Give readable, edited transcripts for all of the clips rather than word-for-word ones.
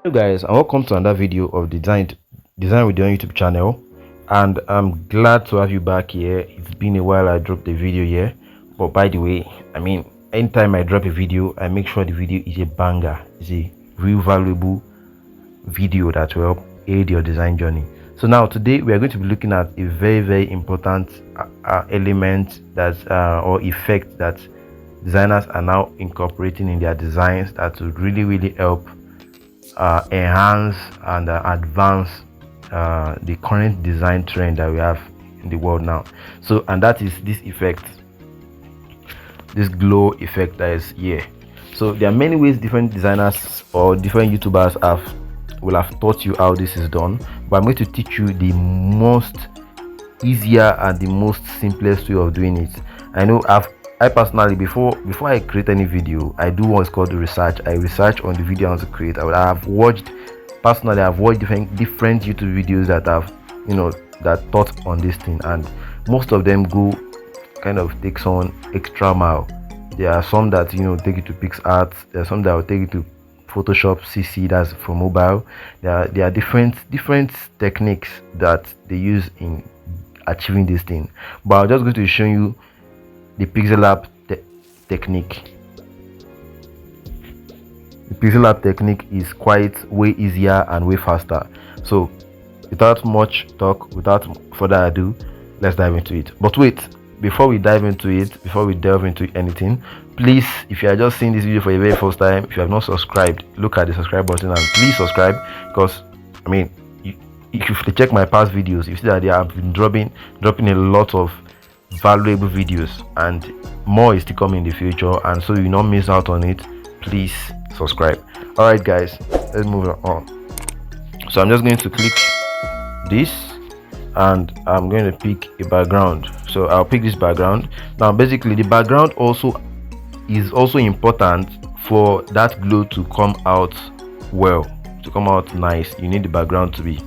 Hello guys, and welcome to another video of design with your YouTube channel. And I'm glad to have you back here. It's been a while I dropped a video here, but by the way, anytime I drop a video, I make sure the video is a banger. It's a real valuable video that will help aid your design journey. So now today we are going to be looking at a very important element that or effect that designers are now incorporating in their designs that will really help enhance and advance the current design trend that we have in the world now. So, and that is this effect, this glow effect that is here. So there are many ways different designers or different YouTubers will have taught you how this is done, but I'm going to teach you the most easier and the most simplest way of doing it. I personally, before I create any video, I do what's called research. I research on the video I want to create. I've watched different YouTube videos that have that taught on this thing, and most of them go kind of takes on extra mile. There are some that take you to Pixellab. There are some that will take you to Photoshop CC, that's for mobile. There are different techniques that they use in achieving this thing, but I'm just going to show you the Pixellab technique. The Pixellab technique is quite way easier and way faster. So without much talk, without further ado, let's dive into it. But wait, before we delve into anything, please, if you are just seeing this video for the very first time, if you have not subscribed, look at the subscribe button and please subscribe, because if you check my past videos, you see that I have been dropping a lot of valuable videos, and more is to come in the future, and so you not miss out on it, please subscribe. All right guys, let's move on. So I'm just going to click this and I'm going to pick a background. So I'll pick this background. Now basically the background is also important for that glow to come out well, to come out nice. You need the background to be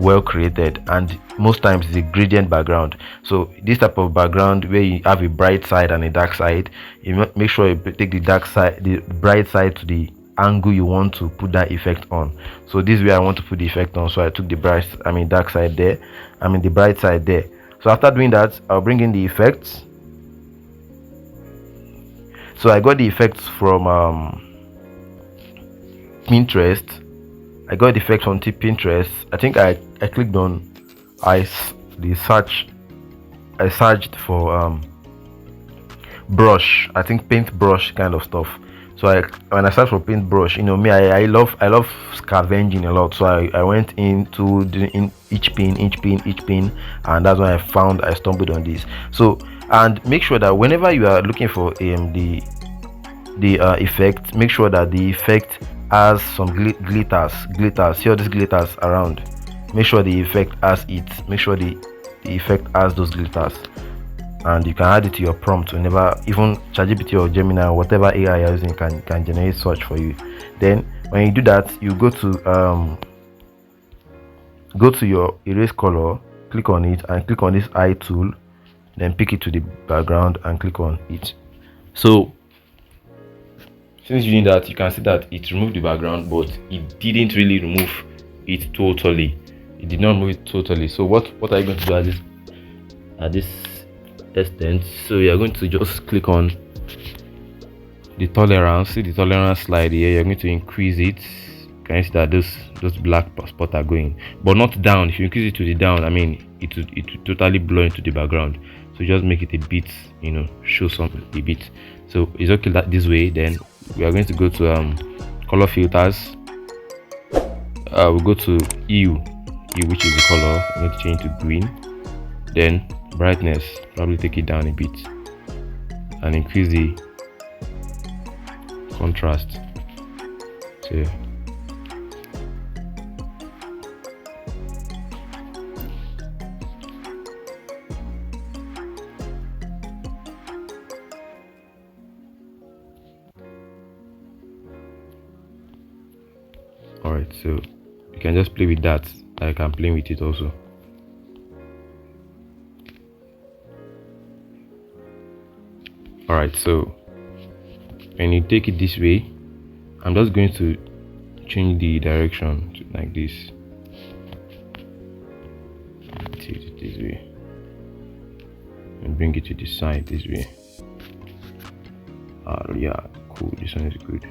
well created, and most times it's a gradient background. So this type of background where you have a bright side and a dark side, you make sure you take the bright side to the angle you want to put that effect on. So this way I want to put the effect on, so I took the dark side there, the bright side there. So after doing that, I'll bring in the effects. So I got the effects from Pinterest. I got the effects on Pinterest. I think I clicked on I searched for brush, I think paintbrush kind of stuff. So when I searched for paintbrush, I love scavenging a lot, so I went into each pin, and that's when I stumbled on this. So, and make sure that whenever you are looking for the effect, make sure that the effect has some glitters. See all these glitters around. Make sure the effect has it. Make sure the effect has those glitters, and you can add it to your prompt whenever, even ChatGPT or Gemini or whatever AI you're using can generate search for you. Then when you do that, you go to your erase color, click on it, and click on this eye tool, then pick it to the background and click on it. So since doing that, you can see that it removed the background, but it didn't really remove it totally. It did not remove it totally. So what are you going to do at this extent? So you are going to just click on the tolerance. See the tolerance slide here. You're going to increase it. Can you see that those black spots are going, but not down? If you increase it to the down, it will totally blow into the background. So just make it a bit, show something a bit. So it's okay that this way. Then we are going to go to color filters. We'll go to hue, which is the color. I'm going to change to green. Then brightness, probably take it down a bit and increase the contrast. So alright, so you can just play with that. I can play with it also. Alright, so when you take it this way, I'm just going to change the direction to like this. Tilt it this way and bring it to the side this way. Yeah, cool. This one is good.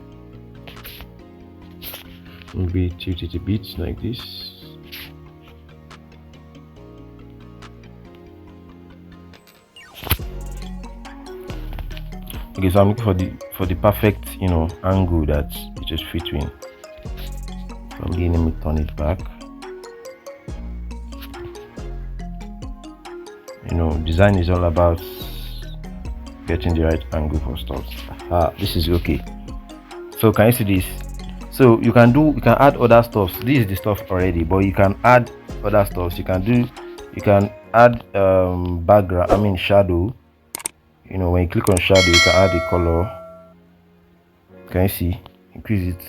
Maybe tilt it a bit like this. Okay, so I'm looking for the perfect, angle that it just fit in. So I'm going to turn it back. Design is all about getting the right angle for stuff. This is okay. So can you see this? So you can add other stuff. This is the stuff already, but you can add other stuff. You can add background, shadow. When you click on shadow, you can add a color. Can you see? Increase it.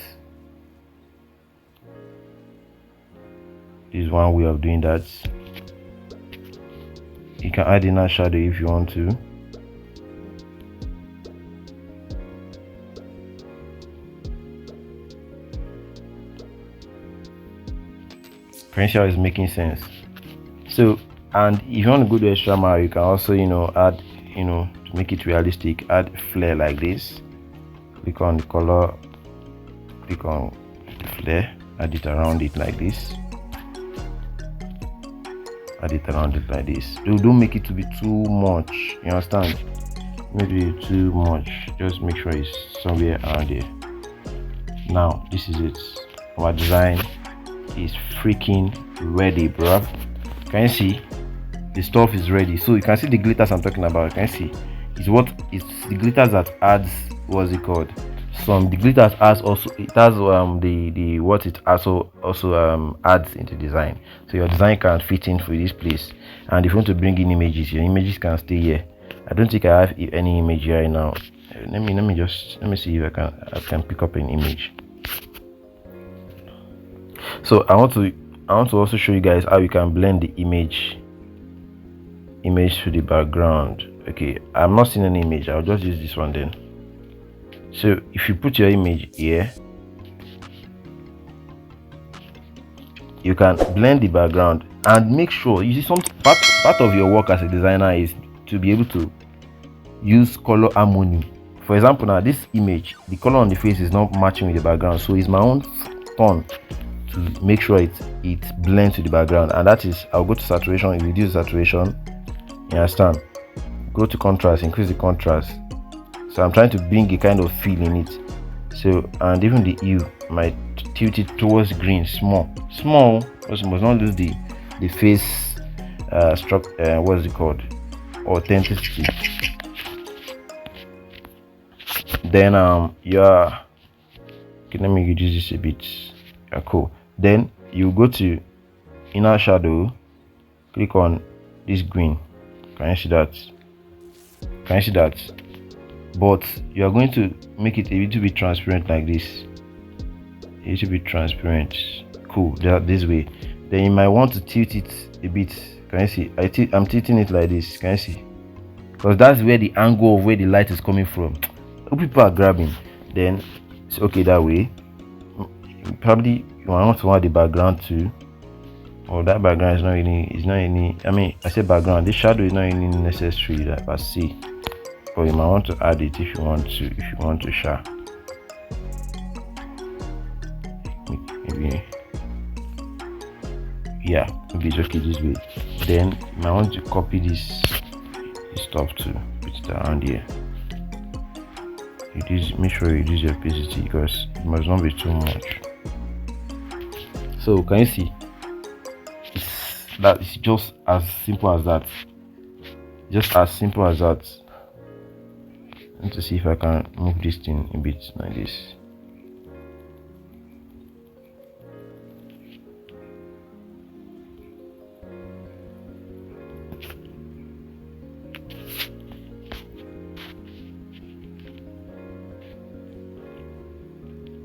This is one way of doing that. You can add inner shadow if you want to. Can you see how it's making sense? So, and if you want to go the extra mile, you can also add to make it realistic, add flare like this. Click on the color, click on the flare, add it around it like this. Add it around it like this. Don't make it to be too much, you understand? Maybe too much, just make sure it's somewhere around here. Now this is it. Our design is freaking ready, bruh. Can you see? The stuff is ready. So you can see the glitters I'm talking about. Can you see? It's the glitters that adds, what's it called? The glitters has also, it has the what it also adds into design. So your design can fit in for this place. And if you want to bring in images, your images can stay here. I don't think I have any image right now. Let me see if I can pick up an image. So I want to also show you guys how you can blend the image to the background. Okay, I'm not seeing any image. I'll just use this one then. So if you put your image here, you can blend the background and make sure you see part of your work as a designer is to be able to use color harmony. For example, now this image, the color on the face is not matching with the background, so it's my own turn to make sure it blends to the background, and that is, I'll go to saturation, reduce saturation, you understand, go to contrast, increase the contrast. So I'm trying to bring a kind of feel in it. So, and even the hue might tilt it towards green, small, because you must not lose the face what's it called, authenticity. Then okay, let me reduce this a bit. Yeah, cool. Then you go to inner shadow, click on this green. Can you see that? But you are going to make it a little bit transparent like this. A little bit transparent. Cool. This way. Then you might want to tilt it a bit. Can you see? I'm tilting it like this. Can you see? Because that's where the angle of where the light is coming from. People are grabbing. Then it's okay that way. Probably you want to add the background too. Or that background is not any. I mean, I say background. This shadow is not any necessary that I see. But you might want to add it if you want to share. Maybe it's okay this way. Then you might want to copy this stuff to put it around here. Make sure you reduce your opacity because it must not be too much. So can you see? It's just as simple as that. I need to see if I can move this thing a bit like this.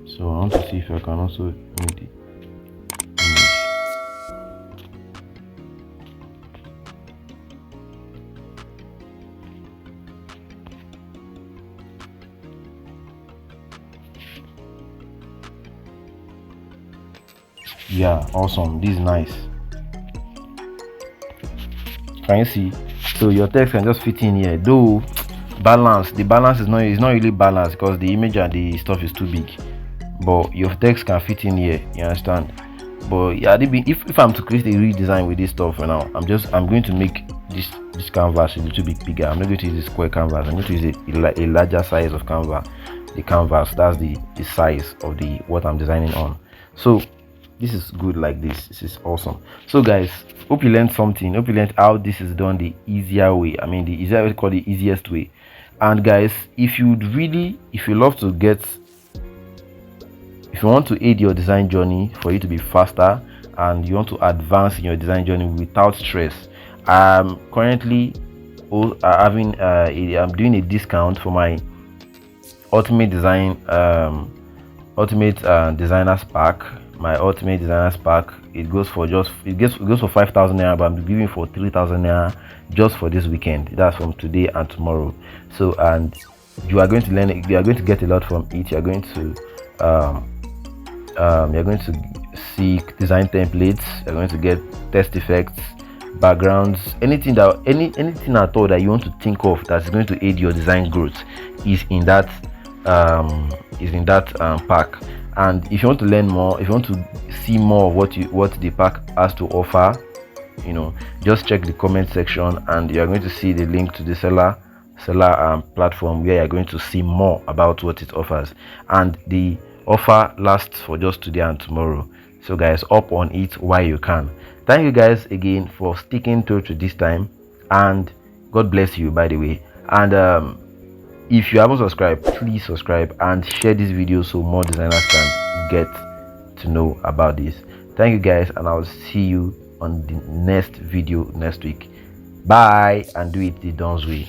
So I want to see if I can also move the image. Yeah, awesome. This is nice. Can you see? So your text can just fit in here. Though the balance is not really balanced because the image and the stuff is too big. But your text can fit in here. You understand? But yeah, if I'm to create a redesign with this stuff for now, I'm going to make this canvas a little bit bigger. I'm not going to use a square canvas. I'm going to use a larger size of canvas. The canvas, that's the size of the what I'm designing on. So this is good like this is awesome. So guys, hope you learned something. Hope you learned how this is done the easier way. I mean, the easier way, called the easiest way. And guys, if you love to get, if you want to aid your design journey for you to be faster and you want to advance in your design journey without stress, I'm currently I'm doing a discount for my ultimate designers pack. My ultimate designers pack, it goes for 5,000 naira, but I'm giving for 3,000 naira just for this weekend. That's from today and tomorrow. So, and you are going to learn, you are going to get a lot from it. You're going to see design templates. You're going to get test effects, backgrounds, anything at all that you want to think of that's going to aid your design growth is in that pack. And if you want to learn more, if you want to see more of what the pack has to offer, just check the comment section and you're going to see the link to the seller platform where you're going to see more about what it offers. And the offer lasts for just today and tomorrow. So guys, up on it while you can. Thank you guys again for sticking to this time, and God bless you, by the way. And if you haven't subscribed, please subscribe and share this video so more designers can get to know about this. Thank you guys, and I'll see you on the next video next week. Bye, and do it the Don's way.